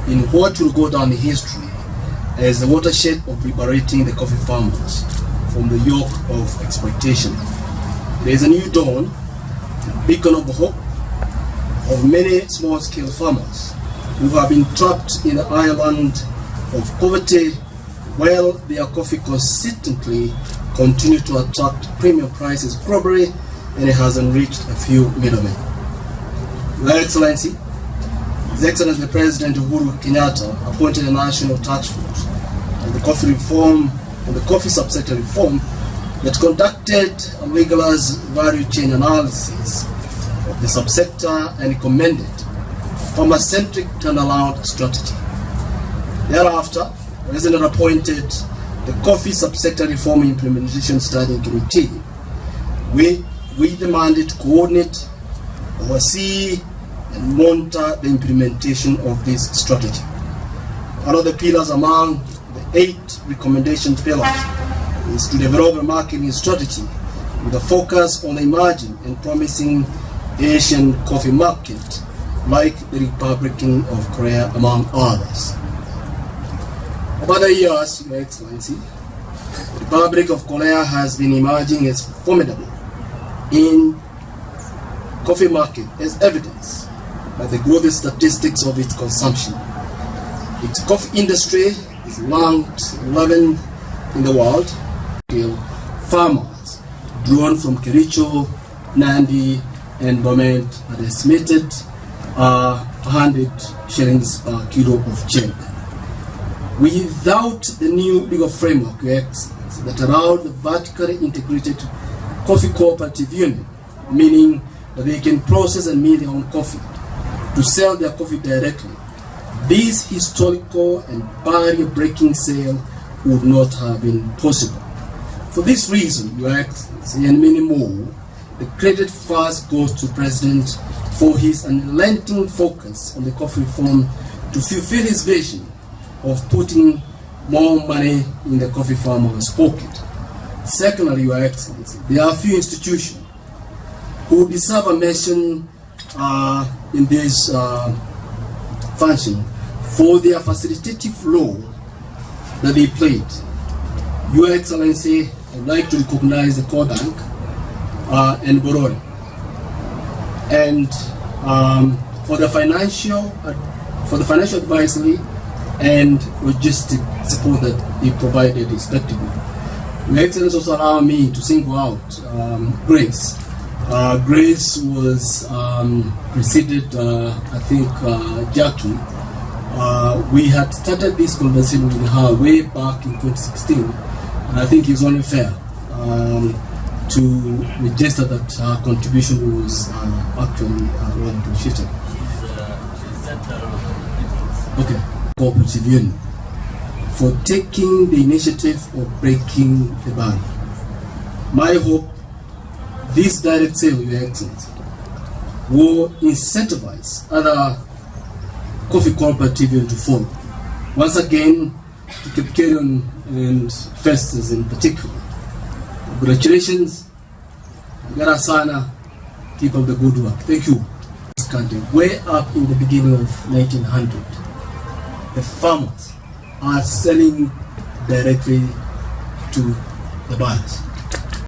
in what will go down in history as the watershed of liberating the coffee farmers from the yoke of exploitation. There is a new dawn, a beacon of hope of many small-scale farmers who have been trapped in the island of poverty while their coffee consistently continue to attract premium prices globally, and it has enriched a few middlemen. Your Excellency, His Excellency the President Uhuru Kenyatta appointed a national task force on the coffee reform and the coffee subsector reform that conducted a rigorous value chain analysis of the subsector and recommended farmer-centric turnaround strategy. Thereafter, the President appointed the Coffee Subsector Reform Implementation Standing Committee with the mandate to coordinate, oversee, and monitor the implementation of this strategy. One of the pillars among the 8 recommendation pillars is to develop a marketing strategy with a focus on the emerging and promising Asian coffee market like the Republic of Korea, among others. Over the years, Your Excellency, the Republic of Korea has been emerging as formidable in coffee market as evidenced by the growth statistics of its consumption. Its coffee industry is ranked 11th in the world. Farmers drawn from Kericho, Nandi, and Bomet are estimated 100 shillings per kilo of check. Without the new legal framework that allowed the vertically integrated coffee cooperative union, meaning that they can process and mill their own coffee to sell their coffee directly, this historical and barrier-breaking sale would not have been possible. For this reason, Your Excellency, and many more, the credit first goes to the President for his unrelenting focus on the coffee reform to fulfill his vision of putting more money in the coffee farmer's pocket. Secondly, Your Excellency, there are a few institutions who deserve a mention in this function for their facilitative role that they played. Your Excellency, I would like to recognize the Core Bank and Borori, and for the financial advisory and logistic support that they provided respectively. Your Excellency also allow me to single out Grace. Grace was preceded, I think, Jackie. We had started this conversation with her way back in 2016, and I think it's only fair to register that her contribution was actually well appreciated. Okay, cooperative union for taking the initiative of breaking the ban. My hope, this direct sale, Your Excellency, will incentivize other coffee cooperative unions to follow. Once again, to keep carrying and Festus in particular. Congratulations, Garasana, keep up the good work. Thank you. This country, way up in the beginning of 1900, the farmers are selling directly to the buyers.